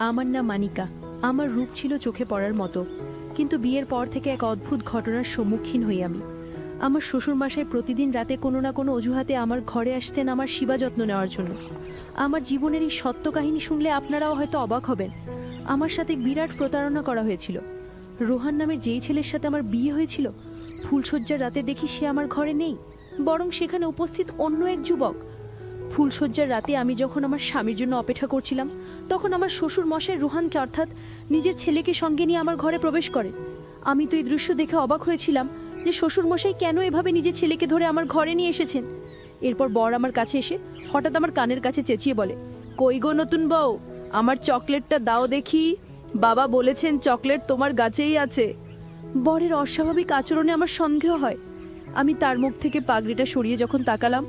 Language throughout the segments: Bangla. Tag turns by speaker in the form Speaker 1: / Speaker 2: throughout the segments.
Speaker 1: আমার নাম মানিকা। আমার রূপ ছিল চোখে পড়ার মতো, কিন্তু বিয়ের পর থেকে এক অদ্ভুত ঘটনার সম্মুখীন হই আমি। আমার শ্বশুরমশাই প্রতিদিন রাতে কোনো না কোনো অজুহাতে আমার ঘরে আসতেন আমার সেবা যত্ন নেওয়ার জন্য। আমার জীবনের এই সত্য কাহিনী শুনলে আপনারাও হয়তো অবাক হবেন। আমার সাথে বিরাট প্রতারণা করা হয়েছিল। রোহান নামের যেই ছেলের সাথে আমার বিয়ে হয়েছিল, ফুলশয্যার রাতে দেখি সে আমার ঘরে নেই, বরং সেখানে উপস্থিত অন্য এক যুবক। ফুলশয্যার রাতে আমি যখন আমার স্বামীর জন্য অপেক্ষা করছিলাম, তখন আমার শ্বশুর মশাই রোহানকে অর্থাৎ নিজের ছেলেকে সঙ্গে নিয়ে আমার ঘরে প্রবেশ করে। আমি তো এই দৃশ্য দেখে অবাক হয়েছিলাম যে শ্বশুর মশাই কেন এভাবে নিজের ছেলেকে ধরে আমার ঘরে নিয়ে এসেছেন। এরপর বর আমার কাছে এসে হঠাৎ আমার কানের কাছে চেঁচিয়ে বলে, কই গো নতুন বউ, আমার চকলেটটা দাও দেখি, বাবা বলেছেন চকলেট তোমার গাছেই আছে। বরের অস্বাভাবিক আচরণে আমার সন্দেহ হয়। আমি তার মুখ থেকে পাগড়িটা সরিয়ে যখন তাকালাম,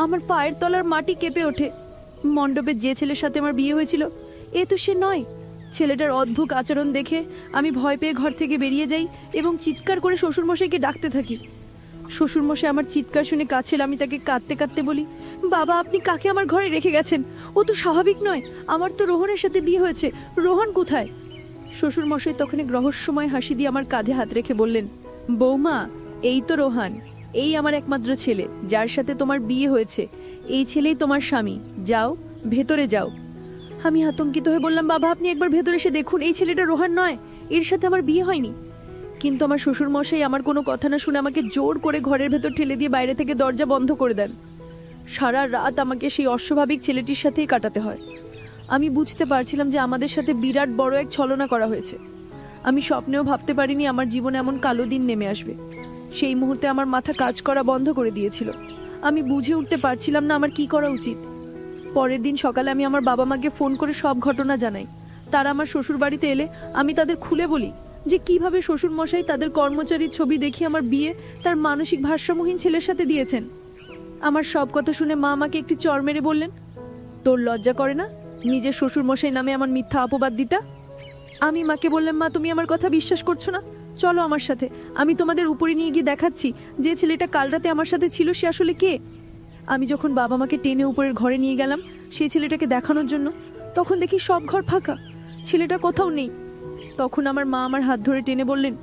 Speaker 1: আমার পায়ের তলার মাটি কেঁপে ওঠে। মণ্ডপে যে ছেলের সাথে আমার বিয়ে হয়েছিল, এ তো সে নয়। ছেলেটার অদ্ভুত আচরণ দেখে আমি ভয় পেয়ে ঘর থেকে বেরিয়ে যাই এবং চিৎকার করে শ্বশুরমশাইকে ডাকতে থাকি। শ্বশুরমশাই আমার চিৎকার শুনে কাছে এলে আমি তাকে কাঁদতে কাঁদতে বলি, বাবা আপনি কাকে আমার ঘরে রেখে গেছেন? ও তো স্বাভাবিক নয়, আমার তো রোহনের সাথে বিয়ে হয়েছে, রোহন কোথায়? শ্বশুরমশাই তখন এক রহস্যময় হাসি দিয়ে আমার কাঁধে হাত রেখে বললেন, বৌমা, এই তো রোহান, এই আমার একমাত্র ছেলে, যার সাথে তোমার বিয়ে হয়েছে। এই ছেলেই তোমার স্বামী, যাও ভেতরে যাও। আমি আতঙ্কিত হয়ে বললাম, বাবা আপনি একবার ভেতরে এসে দেখুন, এই ছেলেটা রোহান নয়, এর সাথে আমার বিয়ে হয়নি। কিন্তু আমার শ্বশুরমশাই আমার কোনো কথা না শুনে আমাকে জোর করে ঘরের ভেতর ঠেলে দিয়ে বাইরে থেকে দরজা বন্ধ করে দেন। সারা রাত আমাকে সেই অস্বাভাবিক ছেলেটির সাথেই কাটাতে হয়। আমি বুঝতে পারছিলাম যে আমাদের সাথে বিরাট বড় এক ছলনা করা হয়েছে। আমি স্বপ্নেও ভাবতে পারিনি আমার জীবনে এমন কালো দিন নেমে আসবে। সেই মুহূর্তে আমার মাথা কাজ করা বন্ধ করে দিয়েছিল। আমি বুঝে উঠতে পারছিলাম না আমার কি করা উচিত। পরের দিন সকালে আমি আমার বাবা মাকে ফোন করে সব ঘটনা জানাই। তারা আমার শ্বশুর বাড়িতে এলে আমি তাদের খুলে বলি যে কিভাবে শ্বশুরমশাই তাদের কর্মচারীর ছবি দেখিয়ে আমার বিয়ে তার মানসিক ভারসাম্যহীন ছেলের সাথে দিয়েছেন। আমার সব কথা শুনে মা আমাকে একটি চড় মেরে বললেন, তোর লজ্জা করে না নিজের শ্বশুরমশাই নামে আমার মিথ্যা অপবাদ দিতা? আমি মাকে বললাম, মা তুমি আমার কথা বিশ্বাস করছো না, চলো আমার সাথে, আমি তোমাদের উপরে নিয়ে গিয়ে দেখাচ্ছি যে ছেলেটা কাল রাতে আমার সাথে ছিল সে আসলে কে। আমি যখন বাবা মাকে টেনে উপরের ঘরে নিয়ে গেলাম সেই ছেলেটাকে দেখানোর জন্য, তখন দেখি সব ঘর ফাঁকা, ছেলেটা কোথাও নেই। তখন আমার মা আমার হাত ধরে টেনে বললেন,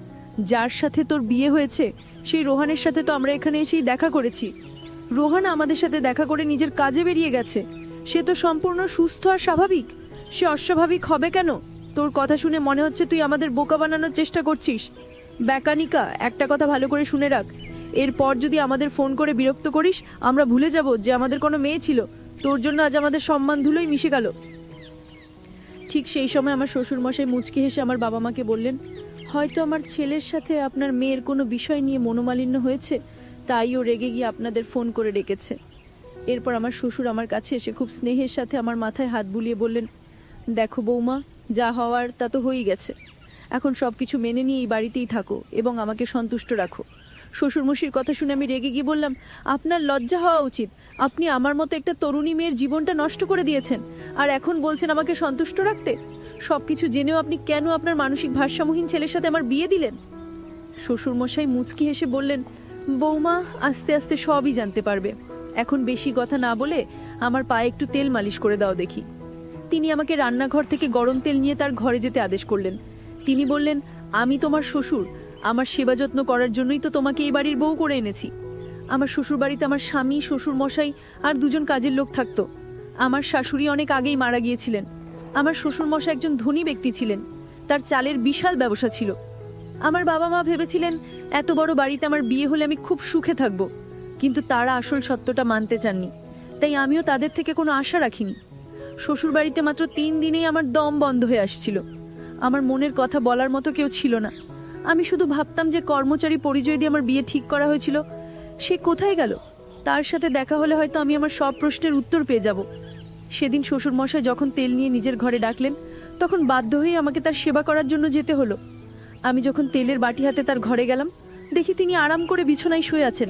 Speaker 1: যার সাথে তোর বিয়ে হয়েছে সেই রোহানের সাথে তো আমরা এখানে এসেই দেখা করেছি। রোহান আমাদের সাথে দেখা করে নিজের কাজে বেরিয়ে গেছে। সে তো সম্পূর্ণ সুস্থ আর স্বাভাবিক, সে অস্বাভাবিক হবে কেন? তোর কথা শুনে মনে হচ্ছে তুই আমাদের বোকা বানানোর চেষ্টা করছিস। ব্যাকানিকা, একটা কথা ভালো করে শুনে রাখ, এরপর যদি আমাদের ফোন করে বিরক্ত করিস আমরা ভুলে যাব যে আমাদের কোনো মেয়ে ছিল। তোর জন্য আজ আমাদের সম্মান ধুলোই মিশে গেল। ঠিক সেই সময় আমার শ্বশুরমশাই মুচকি হেসে আমার বাবা মাকে বললেন, হয়তো আমার ছেলের সাথে আপনার মেয়ের কোনো বিষয় নিয়ে মনোমালিন্য হয়েছে, তাই ও রেগে গিয়ে আপনাদের ফোন করে ডেকেছে। এরপর আমার শ্বশুর আমার কাছে এসে খুব স্নেহের সাথে আমার মাথায় হাত বুলিয়ে বললেন, দেখো বৌমা, যা হওয়ার তা তো হয়েই গেছে, এখন সব কিছু মেনে নিয়ে এই বাড়িতেই থাকো এবং আমাকে সন্তুষ্ট রাখো। শ্বশুরমশাইয়ের কথা শুনে আমি রেগে গিয়ে বললাম, আপনার লজ্জা হওয়া উচিত, আপনি আমার মতো একটা তরুণী মেয়ের জীবনটা নষ্ট করে দিয়েছেন, আর এখন বলছেন আমাকে সন্তুষ্ট রাখতে। সবকিছু জেনেও আপনি কেন আপনার মানসিক ভারসাম্যহীন ছেলের সাথে আমার বিয়ে দিলেন? শ্বশুরমশাই মুচকি হেসে বললেন, বৌমা আস্তে আস্তে সবই জানতে পারবে, এখন বেশি কথা না বলে আমার পায়ে একটু তেল মালিশ করে দাও দেখি। তিনি আমাকে রান্নাঘর থেকে গরম তেল নিয়ে তার ঘরে যেতে আদেশ করলেন। তিনি বললেন, আমি তোমার শ্বশুর, আমার সেবা যত্ন করার জন্যই তো তোমাকে এই বাড়ির বউ করে এনেছি। আমার শ্বশুর বাড়িতে আমার স্বামী, শ্বশুর মশাই আর দুজন কাজের লোক থাকতো। আমার শাশুড়ি অনেক আগেই মারা গিয়েছিলেন। আমার শ্বশুর মশাই একজন ধনী ব্যক্তি ছিলেন, তার চালের বিশাল ব্যবসা ছিল। আমার বাবা মা ভেবেছিলেন এত বড় বাড়িতে আমার বিয়ে হলে আমি খুব সুখে থাকবো, কিন্তু তারা আসল সত্যটা মানতে চাননি, তাই আমিও তাদের থেকে কোনো আশা রাখিনি। শ্বশুর বাড়িতে মাত্র 3 দিনেই আমার দম বন্ধ হয়ে আসছিল। আমার মনের কথা বলার মতো কেউ ছিল না। আমি শুধু ভাবতাম যে কর্মচারী পরিচয় দিয়ে আমার বিয়ে ঠিক করা হয়েছিল সে কোথায় গেল। তার সাথে দেখা হলে হয়তো আমি আমার সব প্রশ্নের উত্তর পেয়ে যাব। সেদিন শ্বশুরমশাই যখন তেল নিয়ে নিজের ঘরে ডাকলেন, তখন বাধ্য হয়ে আমাকে তার সেবা করার জন্য যেতে হলো। আমি যখন তেলের বাটি হাতে তার ঘরে গেলাম, দেখি তিনি আরাম করে বিছানায় শুয়ে আছেন।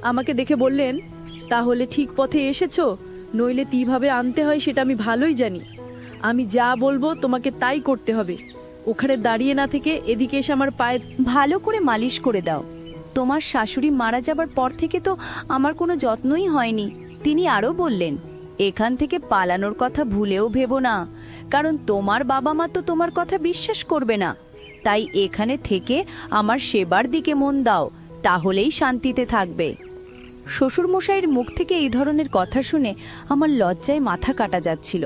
Speaker 1: আমাকে দেখে বললেন, তাহলে ঠিক পথে এসেছো, নইলে কিভাবে আনতে হয় সেটা আমি ভালোই জানি। আমি যা বলবো তোমাকে তাই করতে হবে। ওখানে দাঁড়িয়ে না থেকে এদিকে এসে আমার পায়ে
Speaker 2: ভালো করে মালিশ করে দাও। তোমার শাশুড়ি মারা যাবার পর থেকে তো আমার কোনো যত্নই হয়নি। তিনি আরও বললেন, এখান থেকে পালানোর কথা ভুলেও ভেবো না, কারণ তোমার বাবা মা তো তোমার কথা বিশ্বাস করবে না। তাই এখানে থেকে আমার সেবার দিকে মন দাও, তাহলেই শান্তিতে থাকবে। শ্বশুরমশাইয়ের মুখ থেকে এই ধরনের কথা শুনে আমার লজ্জায় মাথা কাটা যাচ্ছিল।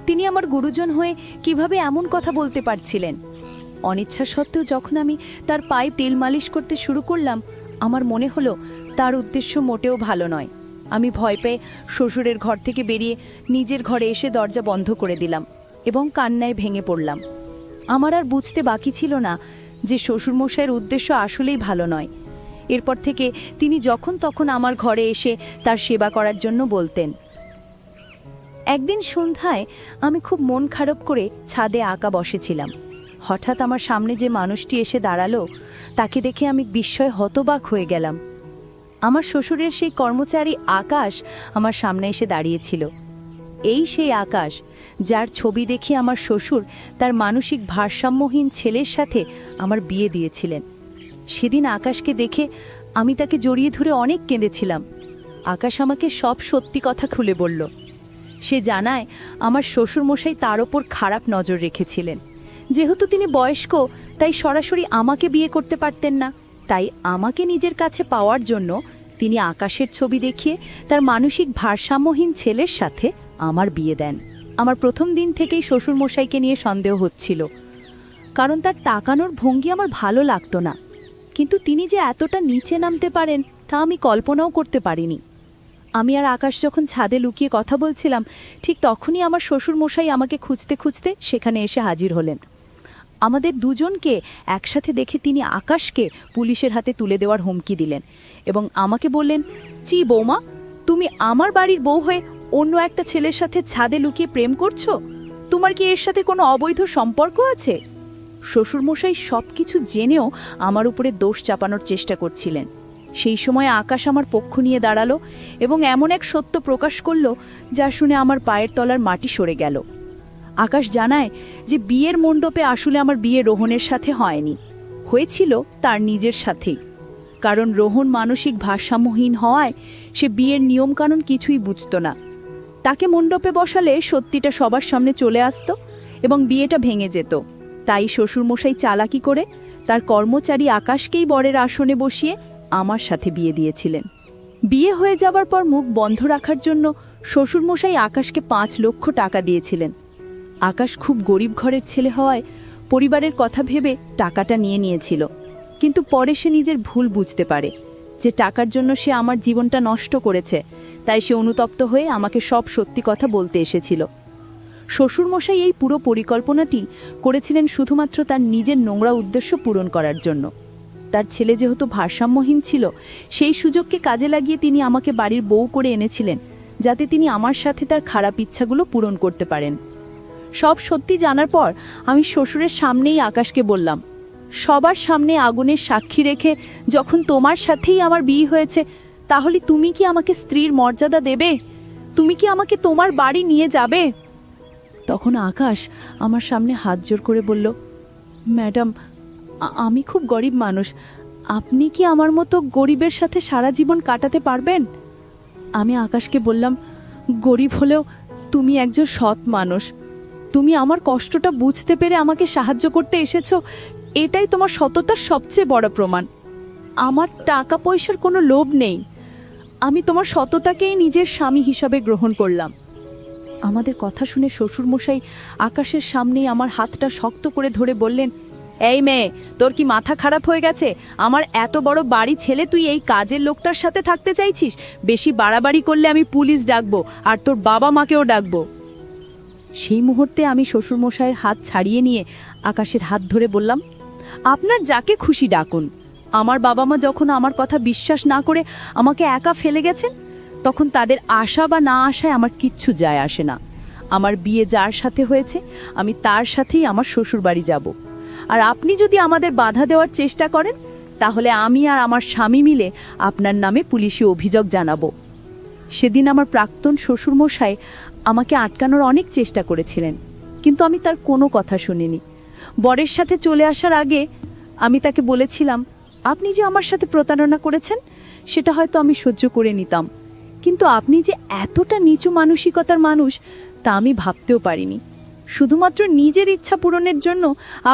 Speaker 2: তিনি আমার গুরুজন হয়ে কিভাবে এমন কথা বলতে পারছিলেন? অনিচ্ছা সত্ত্বেও যখন আমি তার পায়ে তেল মালিশ করতে শুরু করলাম, আমার মনে হলো তার উদ্দেশ্য মোটেও ভালো নয়। আমি ভয় পেয়ে শ্বশুরের ঘর থেকে বেরিয়ে নিজের ঘরে এসে দরজা বন্ধ করে দিলাম এবং কান্নায় ভেঙে পড়লাম। আমার আর বুঝতে বাকি ছিল না যে শ্বশুরমশাইয়ের উদ্দেশ্য আসলেই ভালো নয়। এরপর থেকে তিনি যখন তখন আমার ঘরে এসে তার সেবা করার জন্য বলতেন। একদিন সন্ধ্যায় আমি খুব মন খারাপ করে ছাদে আঁকা বসেছিলাম। হঠাৎ আমার সামনে যে মানুষটি এসে দাঁড়ালো, তাকে দেখে আমি বিস্ময়ে হতবাক হয়ে গেলাম। আমার শ্বশুরের সেই কর্মচারী আকাশ আমার সামনে এসে দাঁড়িয়েছিল। এই সেই আকাশ যার ছবি দেখে আমার শ্বশুর তার মানসিক ভারসাম্যহীন ছেলের সাথে আমার বিয়ে দিয়েছিলেন। সেদিন আকাশকে দেখে আমি তাকে জড়িয়ে ধরে অনেক কেঁদেছিলাম। আকাশ আমাকে সব সত্যি কথা খুলে বলল। সে জানায় আমার শ্বশুরমশাই তার ওপর খারাপ নজর রেখেছিলেন। যেহেতু তিনি বয়স্ক, তাই সরাসরি আমাকে বিয়ে করতে পারতেন না। তাই আমাকে নিজের কাছে পাওয়ার জন্য তিনি আকাশের ছবি দেখিয়ে তার মানসিক ভারসাম্যহীন ছেলের সাথে আমার বিয়ে দেন। আমার প্রথম দিন থেকেই শ্বশুরমশাইকে নিয়ে সন্দেহ হচ্ছিল, কারণ তার তাকানোর ভঙ্গি আমার ভালো লাগতো না। কিন্তু তিনি যে এতটা নিচে নামতে পারেন তা আমি কল্পনাও করতে পারিনি। আমি আর আকাশ যখন ছাদে লুকিয়ে কথা বলছিলাম, ঠিক তখনই আমার শ্বশুরমশাই আমাকে খুঁজতে খুঁজতে সেখানে এসে হাজির হলেন। আমাদের দুজনকে একসাথে দেখে তিনি আকাশকে পুলিশের হাতে তুলে দেওয়ার হুমকি দিলেন এবং আমাকে বললেন, চি বৌমা, তুমি আমার বাড়ির বউ হয়ে অন্য একটা ছেলের সাথে ছাদে লুকিয়ে প্রেম করছো? তোমার কি এর সাথে কোনো অবৈধ সম্পর্ক আছে? শ্বশুরমশাই সব কিছু জেনেও আমার উপরে দোষ চাপানোর চেষ্টা করছিলেন। সেই সময় আকাশ আমার পক্ষ নিয়ে দাঁড়ালো এবং এমন এক সত্য প্রকাশ করলো যা শুনে আমার পায়ের তলার মাটি সরে গেল। আকাশ জানায় যে বিয়ের মণ্ডপে আসলে আমার বিয়ে রোহনের সাথে হয়নি, হয়েছিল তার নিজের সাথেই। কারণ রোহন মানসিক ভারসাম্যহীন হওয়ায় সে বিয়ের নিয়মকানুন কিছুই বুঝত না। তাকে মণ্ডপে বসালে সত্যিটা সবার সামনে চলে আসতো এবং বিয়েটা ভেঙে যেত। তাই শ্বশুরমশাই চালাকি করে তার কর্মচারী আকাশকেই বরের আসনে বসিয়ে আমার সাথে বিয়ে দিয়েছিলেন। বিয়ে হয়ে যাবার পর মুখ বন্ধ রাখার জন্য শ্বশুরমশাই আকাশকে 5 লক্ষ টাকা দিয়েছিলেন। আকাশ খুব গরিব ঘরের ছেলে হওয়ায় পরিবারের কথা ভেবে টাকাটা নিয়েছিল। কিন্তু পরে সে নিজের ভুল বুঝতে পারে যে টাকার জন্য সে আমার জীবনটা নষ্ট করেছে। তাই সে অনুতপ্ত হয়ে আমাকে সব সত্যি কথা বলতে এসেছিল। শ্বশুরমশাই এই পুরো পরিকল্পনাটি করেছিলেন শুধুমাত্র তার নিজের নোংরা উদ্দেশ্য পূরণ করার জন্য। তার ছেলে যেহেতু ভারসাম্যহীন ছিল, সেই সুযোগকে কাজে লাগিয়ে তিনি আমাকে বাড়ির বউ করে এনেছিলেন, যাতে তিনি আমার সাথে তার খারাপ ইচ্ছাগুলো পূরণ করতে পারেন। সব সত্যি জানার পর আমি শ্বশুরের সামনেই আকাশকে বললাম, সবার সামনে আগুনের সাক্ষী রেখে যখন তোমার সাথেই আমার বিয়ে হয়েছে, তাহলে তুমি কি আমাকে স্ত্রীর মর্যাদা দেবে? তুমি কি আমাকে তোমার বাড়ি নিয়ে যাবে? তখন আকাশ আমার সামনে হাত জোর করে বলল, ম্যাডাম, আমি খুব গরিব মানুষ। আপনি কি আমার মতো গরিবের সাথে সারা জীবন কাটাতে পারবেন? আমি আকাশকে বললাম, গরিব হলেও তুমি একজন সৎ মানুষ। তুমি আমার কষ্টটা বুঝতে পেরে আমাকে সাহায্য করতে এসেছো, এটাই তোমার সততার সবচেয়ে বড় প্রমাণ। আমার টাকা পয়সার কোনো লোভ নেই। আমি তোমার সততাকেই নিজের স্বামী হিসাবে গ্রহণ করলাম। আমাদের কথা শুনে শ্বশুরমশাই আকাশের সামনেই আমার হাতটা শক্ত করে ধরে বললেন, এই মেয়ে, তোর কি মাথা খারাপ হয়ে গেছে? আমার এত বড় বাড়ি ছেলে তুই এই কাজের লোকটার সাথে থাকতে চাইছিস? বেশি বাড়াবাড়ি করলে আমি পুলিশ ডাকবো আর তোর বাবা মাকেও ডাকবো। সেই মুহূর্তে আমি শ্বশুরমশাইয়ের হাত ছাড়িয়ে নিয়ে আকাশের হাত ধরে বললাম, আপনার যাকে খুশি ডাকুন। আমার বাবা মা যখন আমার কথা বিশ্বাস না করে আমাকে একা ফেলে গেছেন, তখন তাদের আশা বা না আশায় আমার কিচ্ছু যায় আসে না। আমার বিয়ে যার সাথে হয়েছে, আমি তার সাথেই আমার শ্বশুর বাড়ি যাব। আর আপনি যদি আমাদের বাধা দেওয়ার চেষ্টা করেন, তাহলে আমি আর আমার স্বামী মিলে আপনার নামে পুলিশি অভিযোগ জানাবো। সেদিন আমার প্রাক্তন শ্বশুরমশাই আমাকে আটকানোর অনেক চেষ্টা করেছিলেন, কিন্তু আমি তার কোনো কথা শুনিনি। বরের সাথে চলে আসার আগে আমি তাকে বলেছিলাম, আপনি যে আমার সাথে প্রতারণা করেছেন সেটা হয়তো আমি সহ্য করে নিতাম, কিন্তু আপনি যে এতটা নিচু মানসিকতার মানুষ তা আমি ভাবতেও পারিনি। শুধুমাত্র নিজের ইচ্ছা পূরণের জন্য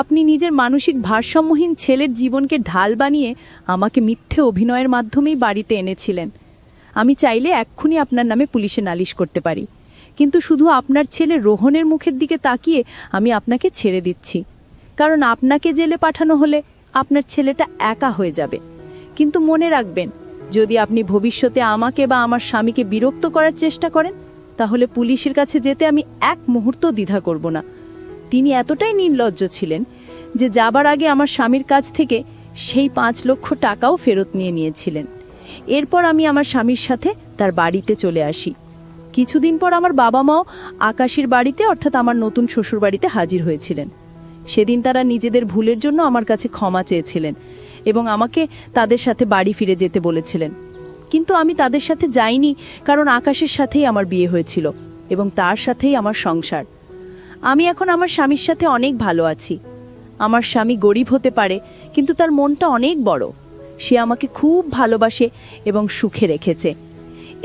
Speaker 2: আপনি নিজের মানসিক ভারসাম্যহীন ছেলের জীবনকে ঢাল বানিয়ে আমাকে মিথ্যে অভিনয়ের মাধ্যমেই বাড়িতে এনেছিলেন। আমি চাইলে এক্ষুনি আপনার নামে পুলিশে নালিশ করতে পারি, কিন্তু শুধু আপনার ছেলে রোহনের মুখের দিকে তাকিয়ে আমি আপনাকে ছেড়ে দিচ্ছি। কারণ আপনাকে জেলে পাঠানো হলে আপনার ছেলেটা একা হয়ে যাবে। কিন্তু মনে রাখবেন, যদি আপনি ভবিষ্যতে আমাকে বা আমার স্বামীকে বিরক্ত করার চেষ্টা করেন, তাহলে পুলিশের কাছে যেতে আমি এক মুহূর্ত দ্বিধা করব না। তিনি এতটাই নির্লজ্জ ছিলেন যে যাবার আগে আমার স্বামীর কাছ থেকে সেই 5 লক্ষ টাকাও ফেরত নিয়েছিলেন। এরপর আমি আমার স্বামীর সাথে তার বাড়িতে চলে আসি। কিছুদিন পর আমার বাবা মাও আকাশের বাড়িতে, অর্থাৎ আমার নতুন শ্বশুর বাড়িতে হাজির হয়েছিলেন। সেদিন তারা নিজেদের ভুলের জন্য আমার কাছে ক্ষমা চেয়েছিলেন এবং আমাকে তাদের সাথে বাড়ি ফিরে যেতে বলেছিলেন। কিন্তু আমি তাদের সাথে যাইনি, কারণ আকাশের সাথেই আমার বিয়ে হয়েছিল এবং তার সাথেই আমার সংসার। আমি এখন আমার স্বামীর সাথে অনেক ভালো আছি। আমার স্বামী গরিব হতে পারে, কিন্তু তার মনটা অনেক বড়। সে আমাকে খুব ভালোবাসে এবং সুখে রেখেছে।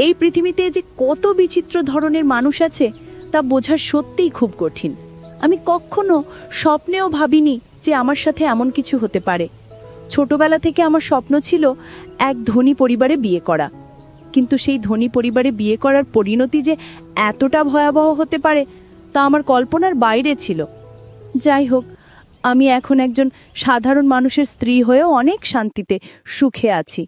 Speaker 2: এই পৃথিবীতে যে কত বিচিত্র ধরনের মানুষ আছে তা বোঝা সত্যিই খুব কঠিন। আমি কখনো স্বপ্নেও ভাবিনি যে আমার সাথে এমন কিছু হতে পারে। ছোটবেলা থেকে আমার স্বপ্ন ছিল এক ধনী পরিবারে বিয়ে করা, কিন্তু সেই ধনী পরিবারে বিয়ে করার পরিণতি যে এতটা ভয়াবহ হতে পারে তা আমার কল্পনার বাইরে ছিল। যাই হোক, আমি এখন একজন সাধারণ মানুষের স্ত্রী হয়েও অনেক শান্তিতে সুখে আছি।